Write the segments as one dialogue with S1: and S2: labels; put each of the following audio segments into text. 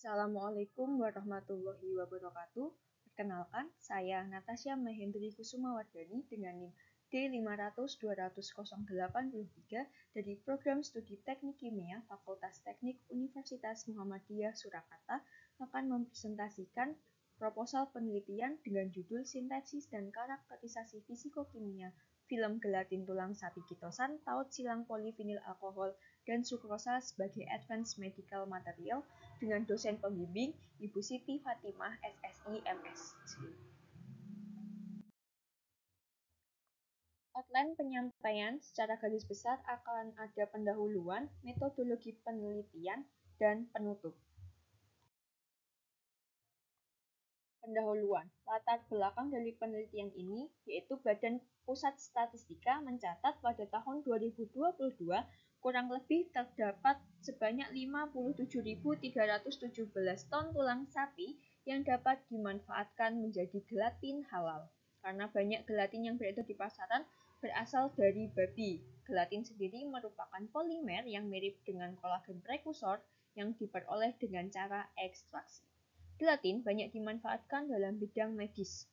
S1: Assalamualaikum warahmatullahi wabarakatuh. Perkenalkan, saya Natasha Mahendri Kusumawardhani dengan NIM D500-200-083 dari Program Studi Teknik Kimia Fakultas Teknik Universitas Muhammadiyah Surakarta akan mempresentasikan proposal penelitian dengan judul Sintesis dan Karakterisasi Fisikokimia Film Gelatin Tulang Sapi Kitosan Taut Silang Polivinil Alkohol dan Sukrosa sebagai Advanced Medical Material dengan dosen pembimbing Ibu Siti Fatimah SSI MSc. Outline penyampaian secara garis besar akan ada pendahuluan, metodologi penelitian, dan penutup. Pendahuluan, latar belakang dari penelitian ini yaitu Badan Pusat Statistika mencatat pada tahun 2022 kurang lebih terdapat sebanyak 57.317 ton tulang sapi yang dapat dimanfaatkan menjadi gelatin halal. Karena banyak gelatin yang beredar di pasaran berasal dari babi. Gelatin sendiri merupakan polimer yang mirip dengan kolagen prekursor yang diperoleh dengan cara ekstraksi. Gelatin banyak dimanfaatkan dalam bidang medis.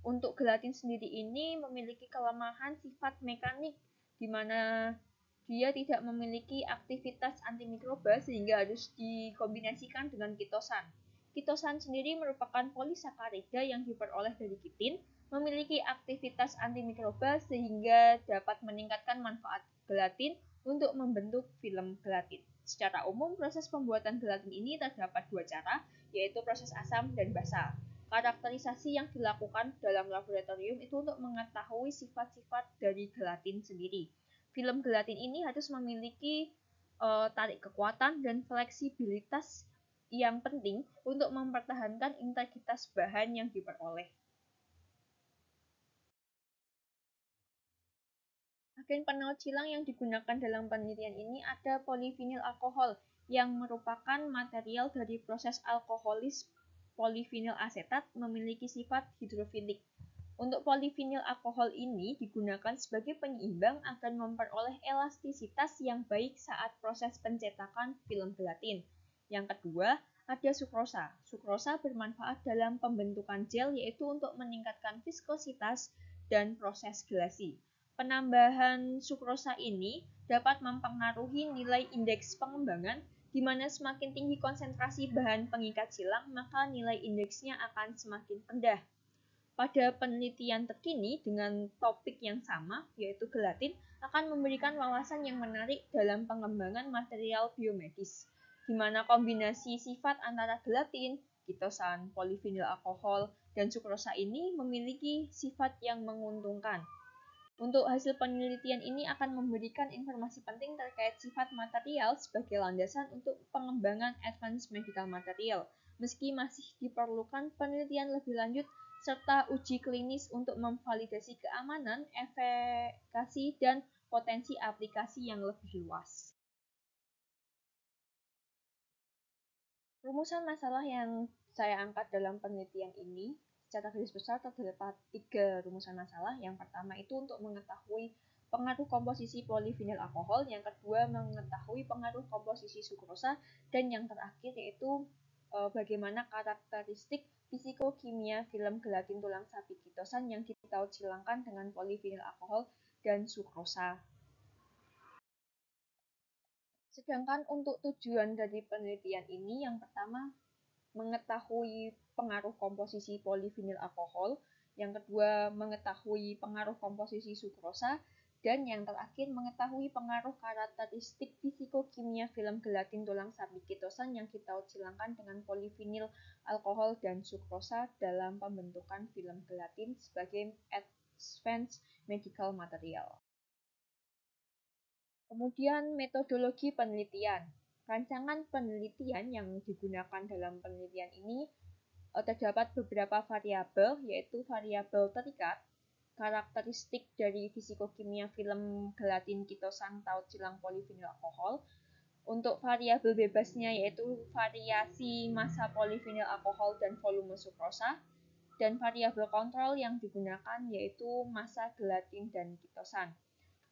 S1: Untuk gelatin sendiri ini memiliki kelemahan sifat mekanik, di mana dia tidak memiliki aktivitas antimikroba sehingga harus dikombinasikan dengan kitosan. Kitosan sendiri merupakan polisakarida yang diperoleh dari kitin, memiliki aktivitas antimikroba sehingga dapat meningkatkan manfaat gelatin untuk membentuk film gelatin. Secara umum, proses pembuatan gelatin ini terdapat dua cara, yaitu proses asam dan basa. Karakterisasi yang dilakukan dalam laboratorium itu untuk mengetahui sifat-sifat dari gelatin sendiri. Film gelatin ini harus memiliki tarik kekuatan dan fleksibilitas yang penting untuk mempertahankan integritas bahan yang diperoleh. Agen penaut silang yang digunakan dalam penelitian ini ada polivinil alkohol yang merupakan material dari proses alkoholis polivinil asetat memiliki sifat hidrofilik. Untuk polivinil alkohol ini digunakan sebagai penyeimbang agar memperoleh elastisitas yang baik saat proses pencetakan film gelatin. Yang kedua, ada sukrosa. Sukrosa bermanfaat dalam pembentukan gel yaitu untuk meningkatkan viskositas dan proses gelasi. Penambahan sukrosa ini dapat mempengaruhi nilai indeks pengembangan, di mana semakin tinggi konsentrasi bahan pengikat silang, maka nilai indeksnya akan semakin rendah. Pada penelitian terkini dengan topik yang sama, yaitu gelatin, akan memberikan wawasan yang menarik dalam pengembangan material biomedis, di mana kombinasi sifat antara gelatin, kitosan, polivinil alkohol, dan sukrosa ini memiliki sifat yang menguntungkan. Untuk hasil penelitian ini akan memberikan informasi penting terkait sifat material sebagai landasan untuk pengembangan advanced medical material, meski masih diperlukan penelitian lebih lanjut serta uji klinis untuk memvalidasi keamanan, efikasi, dan potensi aplikasi yang lebih luas. Rumusan masalah yang saya angkat dalam penelitian ini secara garis besar terdapat 3 rumusan masalah. Yang pertama itu untuk mengetahui pengaruh komposisi polivinil alkohol, yang kedua mengetahui pengaruh komposisi sukrosa, dan yang terakhir yaitu bagaimana karakteristik fisikokimia film gelatin tulang sapi kitosan yang ditaut silangkan dengan polivinil alkohol dan sukrosa. Sedangkan untuk tujuan dari penelitian ini, yang pertama mengetahui pengaruh komposisi polivinil alkohol, yang kedua mengetahui pengaruh komposisi sukrosa, dan yang terakhir mengetahui pengaruh karakteristik fisikokimia film gelatin tulang sapi kitosan yang ditaut silangkan dengan polivinil alkohol dan sukrosa dalam pembentukan film gelatin sebagai advanced medical material. Kemudian metodologi penelitian. Rancangan penelitian yang digunakan dalam penelitian ini terdapat beberapa variabel, yaitu variabel terikat, karakteristik dari fisikokimia film gelatin kitosan taut silang polivinil alkohol. Untuk variabel bebasnya yaitu variasi massa polivinil alkohol dan volume sukrosa, dan variabel kontrol yang digunakan yaitu massa gelatin dan kitosan.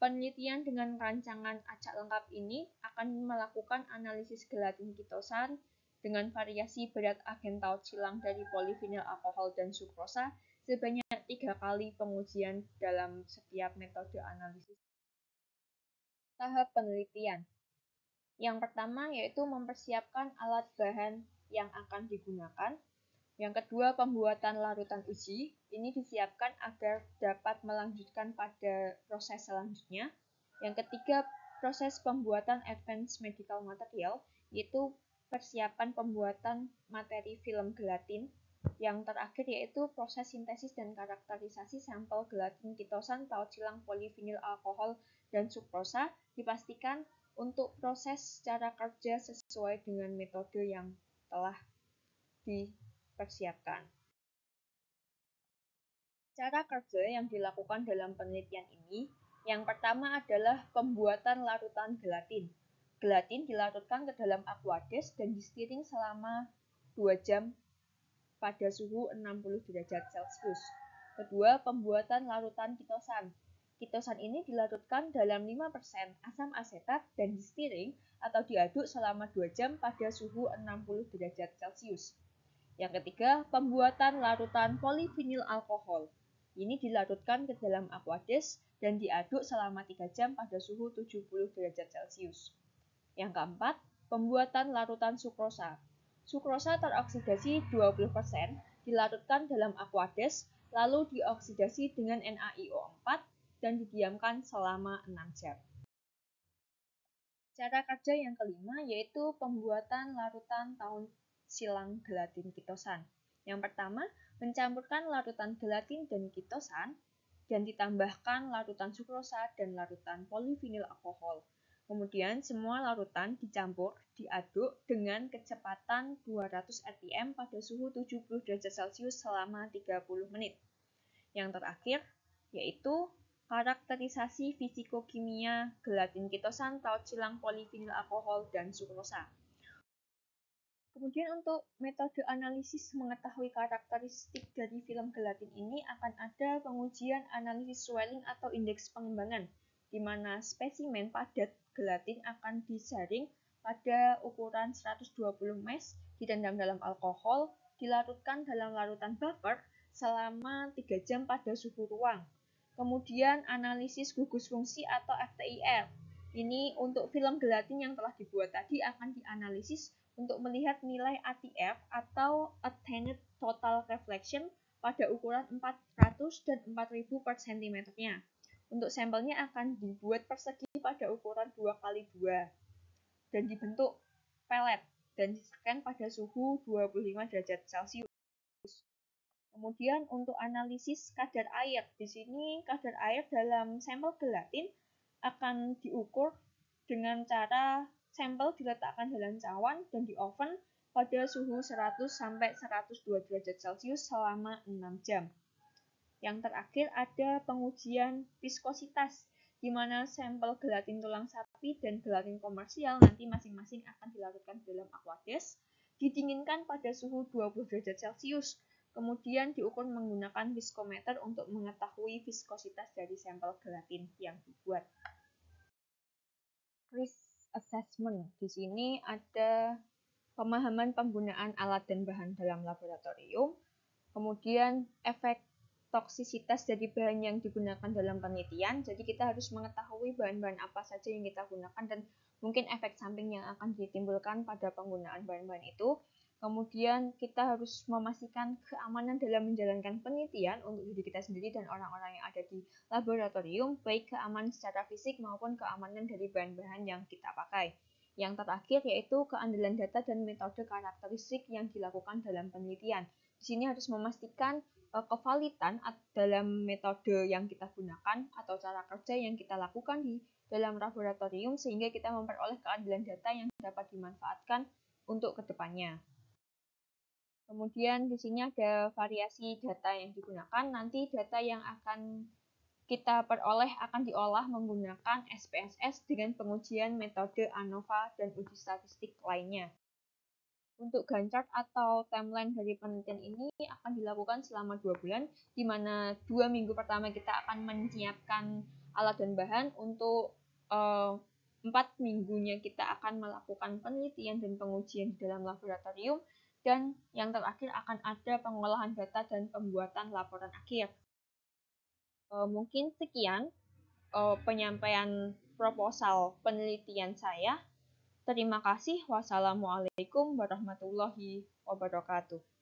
S1: Penelitian dengan rancangan acak lengkap ini akan melakukan analisis gelatin kitosan dengan variasi berat agen taut silang dari polivinil alkohol dan sukrosa sebanyak 3 kali pengujian dalam setiap metode analisis. Tahap penelitian. Yang pertama yaitu mempersiapkan alat bahan yang akan digunakan. Yang kedua, pembuatan larutan uji. Ini disiapkan agar dapat melanjutkan pada proses selanjutnya. Yang ketiga, proses pembuatan advanced medical material, yaitu persiapan pembuatan materi film gelatin. Yang terakhir yaitu proses sintesis dan karakterisasi sampel gelatin kitosan, taut silang, polivinil alkohol, dan sukrosa dipastikan untuk proses secara kerja sesuai dengan metode yang telah dipersiapkan. Cara kerja yang dilakukan dalam penelitian ini, yang pertama adalah pembuatan larutan gelatin. Gelatin dilarutkan ke dalam aqueous dan di-stirring selama 2 jam pada suhu 60 derajat Celcius. Kedua, pembuatan larutan kitosan. Kitosan ini dilarutkan dalam 5% asam asetat dan di-stirring atau diaduk selama 2 jam pada suhu 60 derajat Celcius. Yang ketiga, pembuatan larutan polivinil alkohol. Ini dilarutkan ke dalam aqueous dan diaduk selama 3 jam pada suhu 70 derajat Celcius. Yang keempat, pembuatan larutan sukrosa. Sukrosa teroksidasi 20%, dilarutkan dalam aqueous, lalu dioksidasi dengan NaIO4 dan didiamkan selama 6 jam. Cara kerja yang kelima yaitu pembuatan larutan taut silang gelatin kitosan. Yang pertama, mencampurkan larutan gelatin dan kitosan dan ditambahkan larutan sukrosa dan larutan polivinil alkohol. Kemudian semua larutan dicampur, diaduk dengan kecepatan 200 rpm pada suhu 70 derajat Celcius selama 30 menit. Yang terakhir yaitu karakterisasi fisikokimia gelatin kitosan, taut silang, polivinil alkohol, dan sukrosa. Kemudian untuk metode analisis mengetahui karakteristik dari film gelatin ini akan ada pengujian analisis swelling atau indeks pengembangan, di mana spesimen padat gelatin akan disaring pada ukuran 120 mesh, direndam dalam alkohol, dilarutkan dalam larutan buffer selama 3 jam pada suhu ruang. Kemudian analisis gugus fungsi atau FTIR. Ini untuk film gelatin yang telah dibuat tadi akan dianalisis untuk melihat nilai ATF atau Attended Total Reflection pada ukuran 400 dan 4000 per cm-nya. Untuk sampelnya akan dibuat persegi pada ukuran 2x2 dan dibentuk pelet dan di-scan pada suhu 25 derajat Celcius. Kemudian untuk analisis kadar air, di sini kadar air dalam sampel gelatin akan diukur dengan cara sampel diletakkan dalam cawan dan di oven pada suhu 100 sampai 102 derajat Celcius selama 6 jam. Yang terakhir ada pengujian viskositas, di mana sampel gelatin tulang sapi dan gelatin komersial nanti masing-masing akan dilarutkan dalam aqueous, didinginkan pada suhu 20 derajat Celcius, kemudian diukur menggunakan viskometer untuk mengetahui viskositas dari sampel gelatin yang dibuat. Risk assessment. Di sini ada pemahaman penggunaan alat dan bahan dalam laboratorium, kemudian efek toksisitas dari bahan yang digunakan dalam penelitian. Jadi kita harus mengetahui bahan-bahan apa saja yang kita gunakan dan mungkin efek samping yang akan ditimbulkan pada penggunaan bahan-bahan itu. Kemudian kita harus memastikan keamanan dalam menjalankan penelitian untuk diri kita sendiri dan orang-orang yang ada di laboratorium, baik keamanan secara fisik maupun keamanan dari bahan-bahan yang kita pakai. Yang terakhir yaitu keandalan data dan metode karakteristik yang dilakukan dalam penelitian. Di sini harus memastikan kevalidan dalam metode yang kita gunakan atau cara kerja yang kita lakukan di dalam laboratorium sehingga kita memperoleh keandalan data yang dapat dimanfaatkan untuk kedepannya. Kemudian di sini ada variasi data yang digunakan. Nanti data yang akan kita peroleh akan diolah menggunakan SPSS dengan pengujian metode ANOVA dan uji statistik lainnya. Untuk Gantt chart atau timeline dari penelitian ini akan dilakukan selama 2 bulan, di mana 2 minggu pertama kita akan menyiapkan alat dan bahan untuk 4 minggunya kita akan melakukan penelitian dan pengujian di dalam laboratorium, dan yang terakhir akan ada pengolahan data dan pembuatan laporan akhir. Mungkin sekian penyampaian proposal penelitian saya. Terima kasih. Wassalamualaikum warahmatullahi wabarakatuh.